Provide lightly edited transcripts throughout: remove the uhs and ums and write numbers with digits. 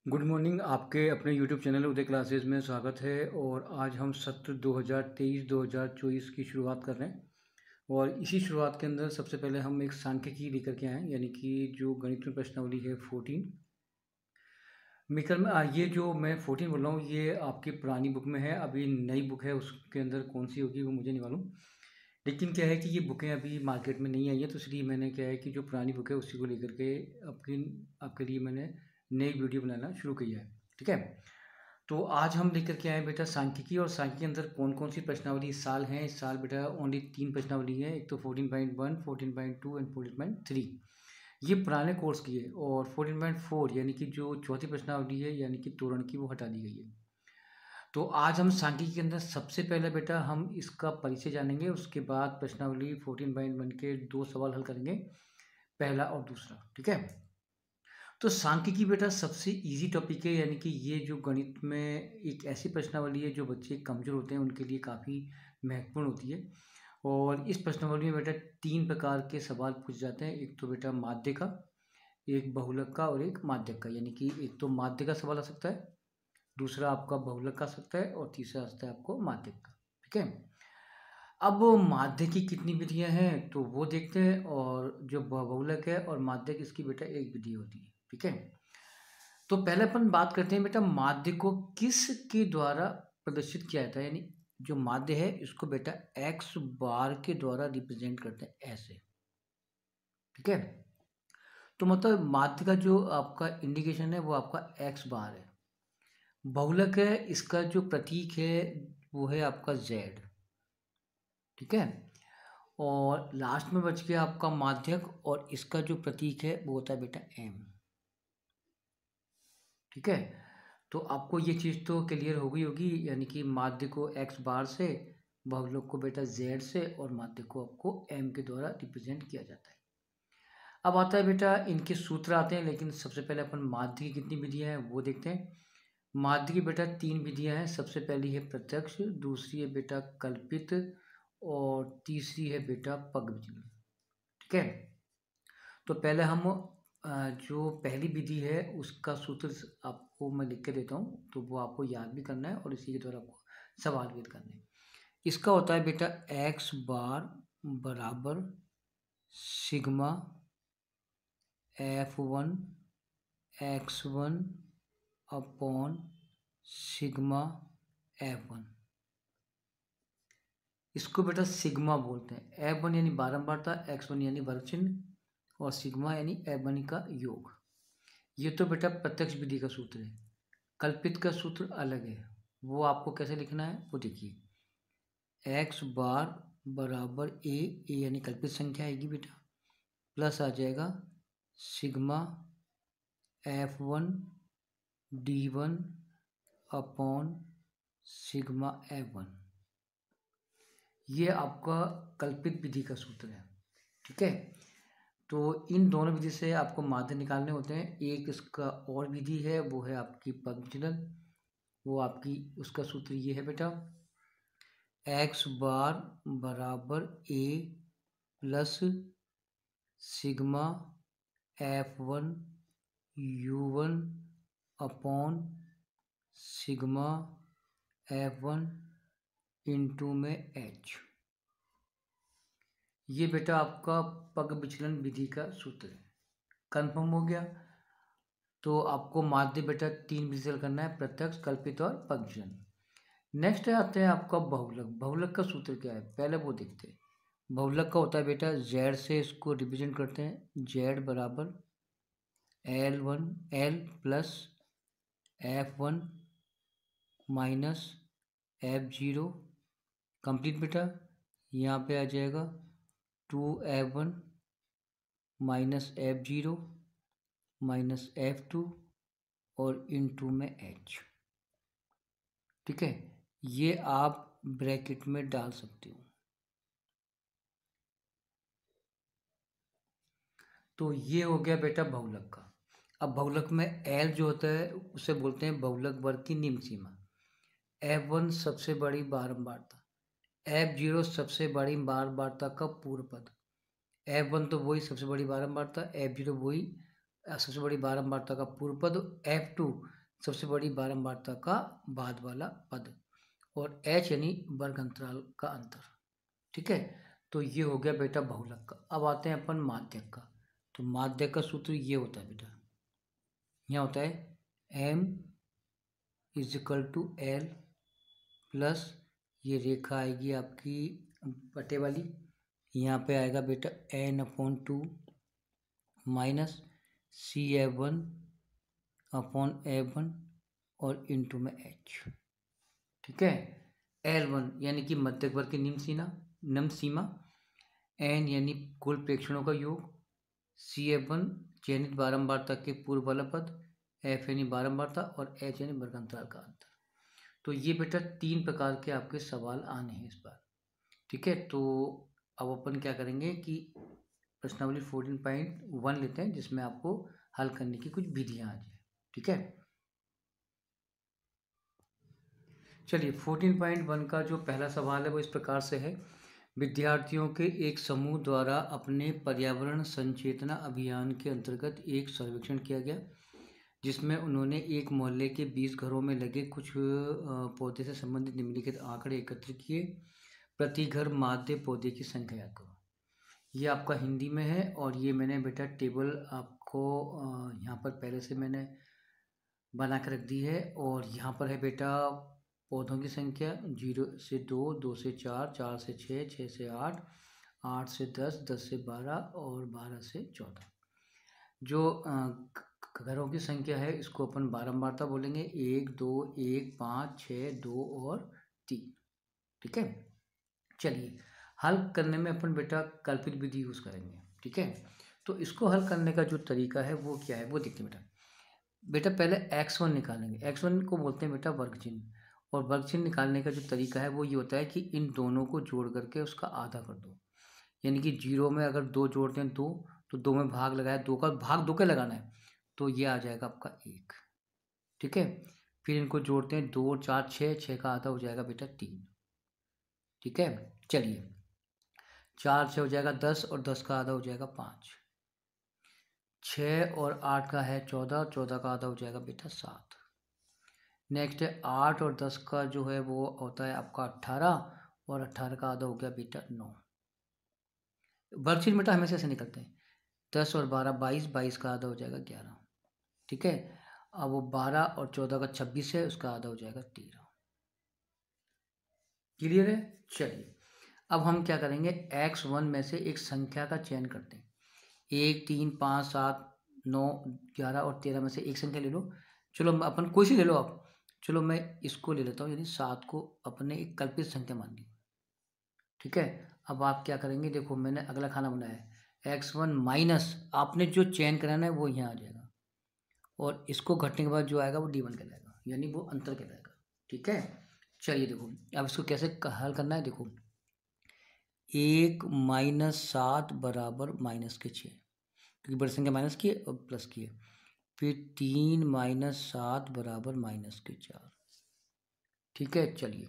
Good morning. आपके अपने YouTube channel उदय classes में स्वागत है। और आज हम सत्र 2023-2024 की शुरुआत कर रहे हैं। और इसी शुरुआत के अंदर सबसे पहले हम एक सांख्यिकी लेकर के आए हैं, यानी कि जो गणित में प्रश्नावली है 14 मिकल में। ये जो मैं 14 बोल रहा हूँ ये आपकी पुरानी बुक में है, अभी नई बुक है उसके अंदर कौन सी होगी वो मुझे नहीं मालूम। लेकिन क्या है कि ये बुकें अभी मार्केट में नहीं आई है, तो इसलिए मैंने क्या है कि जो पुरानी बुक है उसी को लेकर के आपके लिए मैंने नई वीडियो बनाना शुरू किया है। ठीक है, तो आज हम लेकर के आए बेटा सांख्यिकी। और सांख्यिकी के अंदर कौन कौन सी प्रश्नावली इस साल हैं। इस साल बेटा ओनली 3 प्रश्नावली है, एक तो 14.1, 14.2 एंड 14.3। ये पुराने कोर्स की है। और 14.4 यानी कि जो चौथी प्रश्नावली है यानी कि तोरण की, वो हटा दी गई है। तो आज हम सांख्यिकी के अंदर सबसे पहले बेटा हम इसका परिचय जानेंगे, उसके बाद प्रश्नावली 14.1 के 2 सवाल हल करेंगे, पहला और दूसरा। ठीक है, तो सांख्यिकी बेटा सबसे इजी टॉपिक है, यानी कि ये जो गणित में एक ऐसी प्रश्नावली है जो बच्चे कमज़ोर होते हैं उनके लिए काफ़ी महत्वपूर्ण होती है। और इस प्रश्नावली में बेटा 3 प्रकार के सवाल पूछे जाते हैं, एक तो बेटा माध्य का, एक बहुलक का और एक माध्यक का। यानी कि एक तो माध्य का सवाल आ सकता है, दूसरा आपका बहुलक का आ सकता है और तीसरा आ सकता है आपको माध्यक का। ठीक है, अब माध्य की कितनी विधियां हैं तो वो देखते हैं, और जो बहुलक है और माध्यक इसकी बेटा एक विधि होती है। ठीक है, तो पहले अपन बात करते हैं बेटा माध्य को किस के द्वारा प्रदर्शित किया जाता है। यानी जो माध्य है इसको बेटा एक्स बार के द्वारा रिप्रेजेंट करते हैं ऐसे। ठीक है, तो मतलब माध्य का जो आपका इंडिकेशन है वो आपका एक्स बार है। बहुलक है, इसका जो प्रतीक है वो है आपका जेड। ठीक है, और लास्ट में बच गया आपका माध्यक, और इसका जो प्रतीक है वो होता है बेटा एम। ठीक है, तो आपको ये चीज़ तो क्लियर हो गई होगी, यानी कि माध्य को एक्स बार से, बहुलक को बेटा जेड से, और माध्य को आपको एम के द्वारा रिप्रेजेंट किया जाता है। अब आता है बेटा इनके सूत्र आते हैं, लेकिन सबसे पहले अपन माध्य की कितनी विधियां हैं वो देखते हैं। माध्य की बेटा 3 विधियां हैं। सबसे पहली है प्रत्यक्ष, दूसरी है बेटा कल्पित, और तीसरी है बेटा पग विचलन। ठीक है, तो पहले हम जो पहली विधि है उसका सूत्र आपको मैं लिख के देता हूँ, तो वो आपको याद भी करना है और इसी के द्वारा आपको सवाल भी करने हैं। इसका होता है बेटा एक्स बार बराबर sigma F1 x1 upon sigma F1। इसको बेटा सिग्मा बोलते हैं। F1 यानी बारंबारता, x1 यानी वर्ग चिन्ह, और सिग्मा यानी F1 का योग। ये तो बेटा प्रत्यक्ष विधि का सूत्र है। कल्पित का सूत्र अलग है, वो आपको कैसे लिखना है वो देखिए। एक्स बार बराबर ए यानी कल्पित संख्या आएगी बेटा, प्लस आ जाएगा sigma F1 D1 upon sigma F1। ये आपका कल्पित विधि का सूत्र है। ठीक है, तो इन दोनों विधि से आपको माध्य निकालने होते हैं। एक इसका और विधि है वो है आपकी पग विचलन, वो आपकी उसका सूत्र ये है बेटा एक्स बार बराबर A plus sigma F1 U1 upon sigma F1 into में H। ये बेटा आपका पग विचलन विधि का सूत्र है। कंफर्म हो गया, तो आपको माध्य बेटा 3 विधि से करना है, प्रत्यक्ष, कल्पित और पग विचलन। नेक्स्ट आता है आपका बहुलक। बहुलक का सूत्र क्या है पहले वो देखते हैं। बहुलक का होता है बेटा जेड से इसको रिप्रेजेंट करते हैं, जेड बराबर L1 L plus F1 minus F0 complete बेटा। यहाँ पे आ जाएगा 2F1 minus F0 minus F2 और इनटू में H। ठीक है, ये आप ब्रैकेट में डाल सकते हो। तो ये हो गया बेटा बहुलक का। अब बहुलक में L जो होता है उसे बोलते हैं बहुलक वर्ग की निम्न सीमा। F1 सबसे बड़ी बारंबारता, F0 सबसे बड़ी बारंबारता का पूर्व पद, F1 तो वही सबसे बड़ी बारंबारता, F0 वही सबसे बड़ी बारंबारता का पूर्व पद, F2 सबसे बड़ी बारंबारता का बाद वाला पद, और H यानी वर्ग अंतराल का अंतर। ठीक है, तो ये हो गया बेटा बहुलक का। अब आते हैं अपन माध्यक का। तो माध्यक का सूत्र ये होता है बेटा, यहाँ होता है M is equal to L plus ये रेखा आएगी आपकी बटे वाली, यहाँ पे आएगा बेटा N/2 minus CF1 upon F1 और इंटू में H। ठीक है, L1 यानी कि मध्यक वर्ग की निम्न सीमा, N यानी कुल प्रेक्षणों का योग, CF1 चयनित बारंबारता के पूर्व वाला पद, F यानी बारंबारता और H यानी वर्गांतराल का अंतर। तो ये बेटा 3 प्रकार के आपके सवाल आने हैं इस बार। ठीक है, तो अब अपन क्या करेंगे कि प्रश्नावली 14.1 लेते हैं, जिसमें आपको हल करने की कुछ विधियां आ जाए। ठीक है, चलिए 14.1 का जो पहला सवाल है वो इस प्रकार से है। विद्यार्थियों के एक समूह द्वारा अपने पर्यावरण संचेतना अभियान के अंतर्गत एक सर्वेक्षण किया गया, जिसमें उन्होंने एक मोहल्ले के 20 घरों में लगे कुछ पौधे से संबंधित निम्नलिखित आंकड़े एकत्र किए। प्रति घर माध्य पौधे की संख्या याद करो। ये आपका हिंदी में है, और ये मैंने बेटा टेबल आपको यहाँ पर पहले से मैंने बना कर रख दी है। और यहाँ पर है बेटा पौधों की संख्या 0 से 2, 2 से 4, 4 से 6, 6 से 8, 8 से 10, 10 से 12 और 12 से 14। जो घरों की संख्या है इसको अपन बारंबारता बोलेंगे, 1, 2, 1, 5, 6, 2 और 3। ठीक है, चलिए हल करने में अपन बेटा कल्पित विधि यूज़ करेंगे। ठीक है, तो इसको हल करने का जो तरीका है वो क्या है वो देखते हैं बेटा पहले x1 निकालेंगे। x1 को बोलते हैं बेटा वर्ग चिन्ह, और वर्ग चिन्ह निकालने का जो तरीका है वो ये होता है कि इन दोनों को जोड़ करके उसका आधा कर दो। यानी कि 0 में अगर 2 जोड़ते हैं 2, तो 2 में भाग लगाया, 2 का भाग 2 के लगाना है, तो ये आ जाएगा आपका 1। ठीक है, फिर इनको जोड़ते हैं 2 और 4 6, 6 का आधा हो जाएगा बेटा 3। ठीक है, चलिए 4 से हो जाएगा 10 और 10 का आधा हो जाएगा 5। 6 और 8 का है 14, 14 का आधा हो जाएगा बेटा 7। नेक्स्ट है 8 और 10 का जो है वो होता है आपका 18, और 18 का आधा हो गया बेटा 9। वर्कशीट बेटा हमेशा ऐसे निकलते हैं, 10 और 12 22, 22 का आधा हो जाएगा 11। ठीक है, अब वो 12 और 14 का 26 है, उसका आधा हो जाएगा 13। क्लियर है। चलिए अब हम क्या करेंगे, x1 में से एक संख्या का चयन करते हैं। 1, 3, 5, 7, 9, 11 और 13 में से एक संख्या ले लो। चलो अपन कोई सी ले लो आप, चलो मैं इसको ले लेता हूँ, यानी 7 को अपने एक कल्पित संख्या मान ली। ठीक है, अब आप क्या करेंगे, देखो मैंने अगला खाना बनाया है, x1 माइनस आपने जो चयन कराना है वो यहाँ आ जाएगा, और इसको घटने के बाद जो आएगा वो d1 कहलाएगा, यानी वो अंतर कहलाएगा। ठीक है, चलिए देखो अब इसको कैसे हल करना है। देखो 1 माइनस 7 बराबर माइनस के 6, क्योंकि बड़ी संख्या माइनस की है और प्लस की है। फिर 3 माइनस 7 बराबर माइनस के 4। ठीक है, चलिए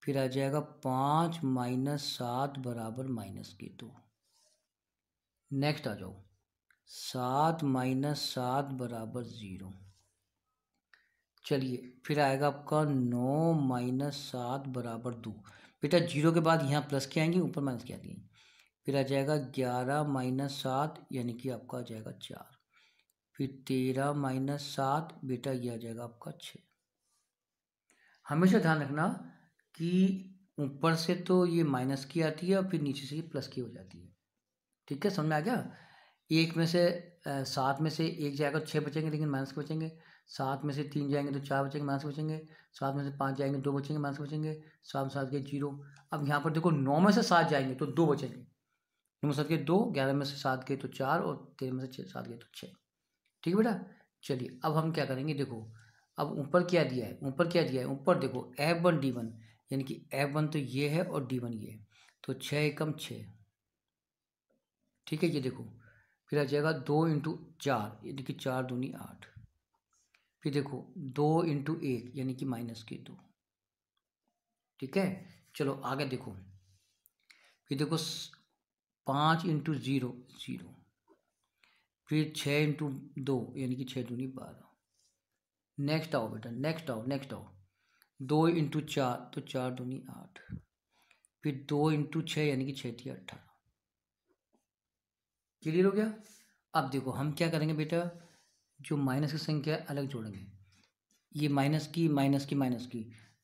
फिर आ जाएगा 5 माइनस 7 बराबर माइनस के 2। नेक्स्ट आ जाओ 7 माइनस 7 बराबर 0। चलिए फिर आएगा आपका 9 माइनस 7 बराबर 2। बेटा 0 के बाद यहाँ प्लस के आएंगे, ऊपर माइनस के आती है। फिर आ जाएगा 11 माइनस 7, यानी कि आपका आ जाएगा 4। फिर 13 माइनस 7, बेटा ये आ जाएगा आपका 6। हमेशा ध्यान रखना कि ऊपर से तो ये माइनस की आती है और फिर नीचे से ये प्लस की हो जाती है। ठीक है, समझ में आ गया। एक में से 7 में से 1 जाएगा तो 6 बचेंगे, लेकिन माइनस के बचेंगे। 7 में से 3 जाएंगे तो 4 बचेंगे, माइनस के बचेंगे। 7 में से 5 जाएंगे 2 बचेंगे, माइनस के बचेंगे। 7 में 7 के 0। अब यहाँ पर देखो 9 में से 7 जाएंगे तो 2 बचेंगे, 9 में 7 के 2, 11 में से 7 गए तो 4, और 13 में से 7 गए तो 6। ठीक है बेटा, चलिए अब हम क्या करेंगे, देखो अब ऊपर क्या दिया है, ऊपर क्या दिया है, ऊपर देखो F1 D1, यानी कि F1 तो ये है और D1 ये है, तो 6 एकम 6। ठीक है, ये देखो फिर आ जाएगा 2 इंटू 4, यानी कि 4 दूनी 8। फिर देखो 2 इंटू 1, यानी कि माइनस के 2। ठीक है, चलो आगे देखो, फिर देखो 5 इंटू 0 0। फिर 6 × 2 यानी कि 6×2 12। नेक्स्ट आओ बेटा, नेक्स्ट आओ 2 × 4 तो 4×2 8। फिर 2 × 6 यानी कि 6×3 18। क्लियर हो गया। अब देखो हम क्या करेंगे बेटा, जो माइनस की संख्या अलग जोड़ेंगे, ये माइनस की,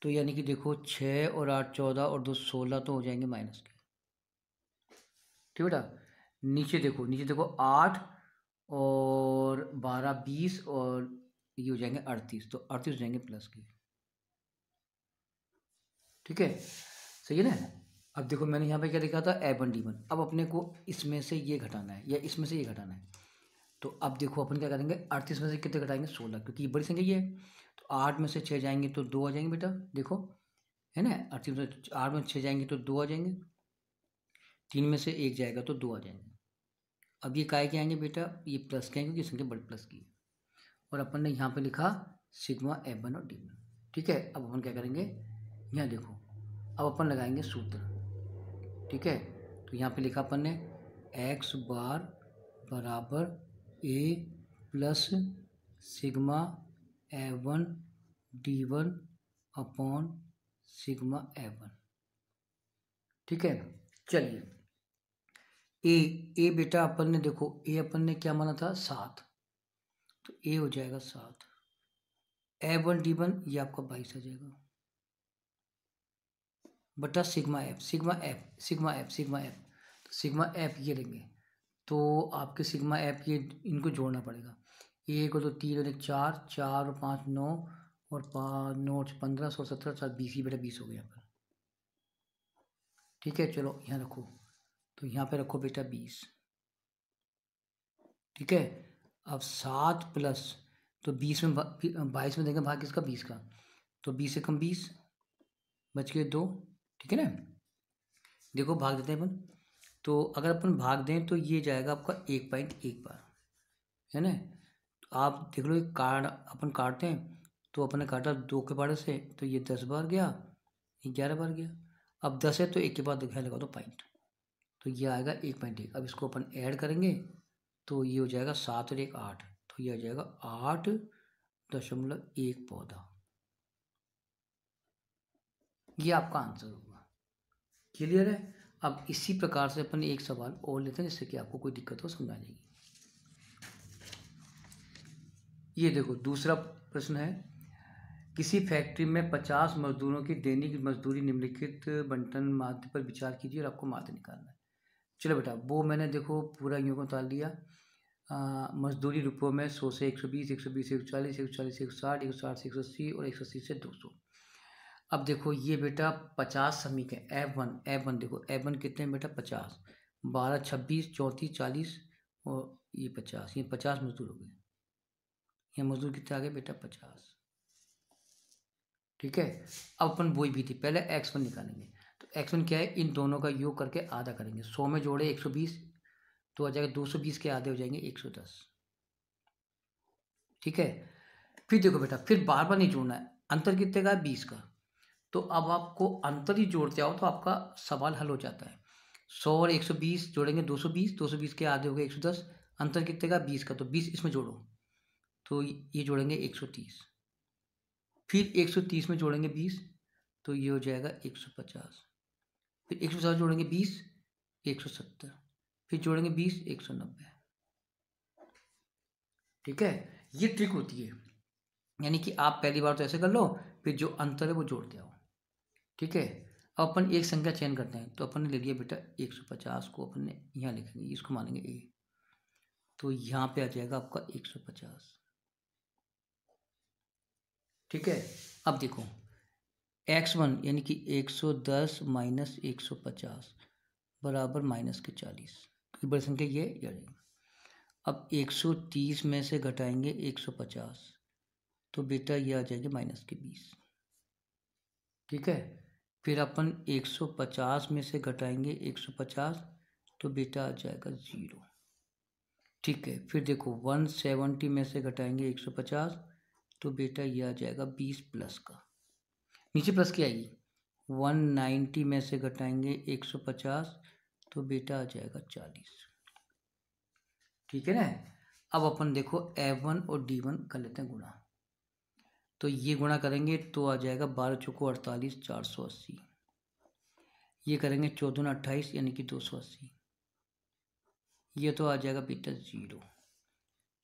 तो यानी कि देखो 6 और 8 14 और 2 16 तो हो जाएंगे माइनस के। ठीक बेटा। नीचे देखो 8 और 12 20 और ये हो जाएंगे 38, तो 38 हो जाएंगे प्लस के। ठीक है, सही है ना। अब देखो मैंने यहाँ पे क्या लिखा था, A1 D1। अब अपने को इसमें से ये घटाना है या इसमें से ये घटाना है। तो अब देखो अपन क्या करेंगे, 38 में से कितने घटाएंगे, 16, क्योंकि ये बड़ी संख्या ये है। तो 8 में से 6 जाएंगे तो 2 आ जाएंगे बेटा, देखो है ना। 38 में 8 में 6 जाएंगे तो 2 आ जाएंगे, 3 में से 1 जाएगा तो 2 आ जाएंगे। अब ये काय के आएंगे बेटा, ये प्लस के आएंगे क्योंकि संख्या बड़ी प्लस की है। और अपन ने यहाँ पे लिखा सिग्मा F1 और D1। ठीक है, अब अपन क्या करेंगे, यहाँ देखो अब अपन लगाएंगे सूत्र। ठीक है, तो यहाँ पे लिखा अपन ने x बार बराबर a plus sigma F1 D1 upon sigma F1। ठीक है, चलिए ए बेटा अपन ने देखो, ए अपन ने क्या माना था 7, तो ए हो जाएगा 7। F1 D1 ये आपका 22 आ जाएगा बटा सिग्मा एफ, तो सिग्मा एफ ये लेंगे। तो आपके सिग्मा एफ ये इनको जोड़ना पड़ेगा। 1 और 2 3 और 1 4, 4 और 5 9 और 5 9 15 16 17 7 20, ही बेटा 20 हो गया यहाँ पर। ठीक है, चलो यहाँ रखो, तो यहाँ पे रखो बेटा 20। ठीक है, अब 7 प्लस, तो 20 में 22 में देंगे भाग किसका, 20 का, तो 20 से कम 20 बच गए 2। ठीक है ना, देखो भाग देते हैं अपन। तो अगर अपन भाग दें तो ये जाएगा आपका 1.1 बार, है ना। तो आप देख लो कार्ड अपन काटते हैं, तो अपन ने काटा 2 के बारे से, तो ये 10 बार गया, 11 बार गया। अब 10 है तो 1 के बाद लगा दो पॉइंट, तो ये आएगा 1.1। अब इसको अपन ऐड करेंगे तो ये हो जाएगा 7 और 1 8, तो ये आ जाएगा 8.1 पौधा। ये आपका आंसर होगा। क्लियर है। अब इसी प्रकार से अपन एक सवाल और लेते हैं जिससे कि आपको कोई दिक्कत हो समझ आ जाएगी। ये देखो दूसरा प्रश्न है, किसी फैक्ट्री में 50 मजदूरों की दैनिक मजदूरी निम्नलिखित बंटन माध्य पर विचार कीजिए और आपको माध्य निकालना है। चलो बेटा, वो मैंने देखो पूरा यूँ को उतार लिया। मजदूरी रुपयों में 100 से 120, 120 से 140, 140 से 160, 160 से 180 और 180 से 200। अब देखो ये बेटा 50 श्रमिक है, F1 देखो F1 कितने बेटा 50, 12 26 34 40 और ये 50, ये 50 मजदूर हो गए। ये मजदूर कितने आ गए बेटा 50। ठीक है, अब अपन वही भी थी, पहले X1 निकालेंगे। तो X1 क्या है, इन दोनों का योग करके आधा करेंगे। 100 में जोड़े 120 तो आ जाएगा 220 के आधे हो जाएंगे 110। ठीक है, फिर देखो बेटा, फिर बार बार नहीं जोड़ना है, अंतर कितने का है 20 का। तो अब आपको अंतर ही जोड़ते आओ तो आपका सवाल हल हो जाता है। 100 और 120 जोड़ेंगे 220, 220 के आधे हो गए 110, अंतर कितने का 20 का, तो 20 इसमें जोड़ो तो ये जोड़ेंगे 130। फिर 130 में जोड़ेंगे 20 तो ये हो जाएगा 150। फिर 150 जोड़ेंगे 20 170, फिर जोड़ेंगे 20 190। ठीक है, ये ट्रिक होती है, यानी कि आप पहली बार तो ऐसे कर लो, फिर जो अंतर है वो जोड़ते आओ। ठीक है, अब अपन एक संख्या चयन करते हैं, तो अपन ने ले लिया बेटा 150 को अपन ने यहाँ लिखेंगे, इसको मानेंगे ए, तो यहाँ पे आ जाएगा आपका 150। ठीक है, अब देखो x1 यानी कि 110 माइनस 150 बराबर माइनस के 40, क्योंकि बड़ी संख्या ये जाएगी। अब 130 में से घटाएंगे 150 तो बेटा ये आ जाएंगे माइनस के 20। ठीक है, फिर अपन 150 में से घटाएंगे 150 तो बेटा आ जाएगा 0। ठीक है, फिर देखो 170 में से घटाएंगे 150 तो बेटा ये आ जाएगा 20 प्लस का, नीचे प्लस की आएगी। 190 में से घटाएंगे 150 तो बेटा आ जाएगा 40। ठीक है ना। अब अपन देखो F1 और D1 कर लेते हैं गुणा। तो ये गुणा करेंगे तो आ जाएगा 12 चौको 48 480। ये करेंगे 14 28 यानी कि 280। ये तो आ जाएगा बेटा 0।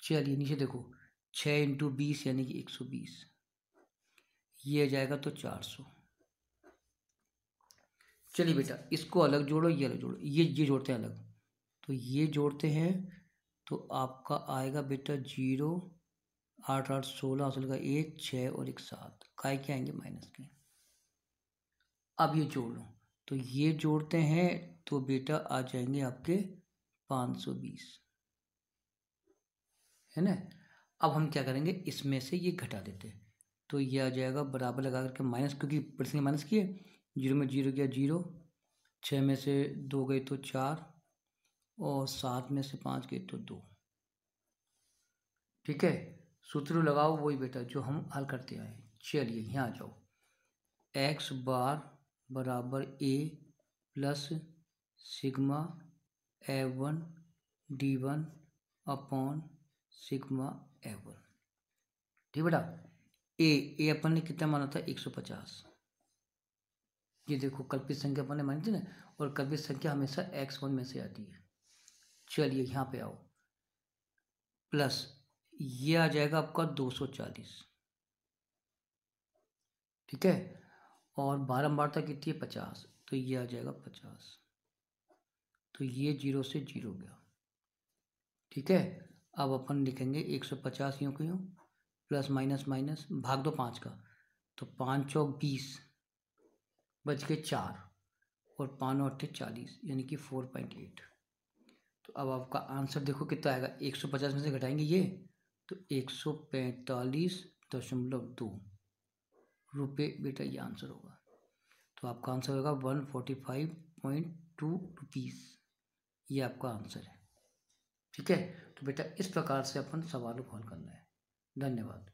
चलिए नीचे देखो 6 इंटू 20 यानी कि 120। ये आ जाएगा तो 400। चलिए बेटा इसको अलग जोड़ो, ये अलग जोड़ो, ये जोड़ते हैं अलग। तो ये जोड़ते हैं तो आपका आएगा बेटा 0 8 8 16 असल का 1 6 और 1 7 काय के आएंगे माइनस के। अब ये जोड़ लो तो ये जोड़ते हैं तो बेटा आ जाएंगे आपके 520, है ना। अब हम क्या करेंगे, इसमें से ये घटा देते हैं तो ये आ जाएगा बराबर लगा करके माइनस, क्योंकि परसेंट माइनस किए, 0 में 0 गया 0, 6 में से 2 गए तो 4 और 7 में से 5 गए तो 2। ठीक है, सूत्र लगाओ वही बेटा जो हम हल करते आए। चलिए यहाँ आ जाओ, x बार बराबर a plus sigma F1 D1 upon sigma F1। ठीक बेटा, ए अपन ने कितना माना था 150। ये देखो कल्पित संख्या अपन ने मानी थी ना, और कल्पित संख्या हमेशा x1 में से आती है। चलिए यहाँ पे आओ, प्लस ये आ जाएगा आपका 240। ठीक है, और बारंबारता कितनी है 50, तो ये आ जाएगा 50। तो ये 0 से 0 गया। ठीक है, अब अपन लिखेंगे 150 यूँ क्यों, प्लस माइनस माइनस भाग दो 5 का, तो 5 चौक 20 बच के 4 और 5 और 40 यानी कि 4.8। तो अब आपका आंसर देखो कितना आएगा, 150 में से घटाएंगे ये तो 145.2 रुपये बेटा ये आंसर होगा। तो आपका आंसर होगा 145.2 रुपीज़, ये आपका आंसर है। ठीक है, तो बेटा इस प्रकार से अपन सवालों को हल करना है। धन्यवाद।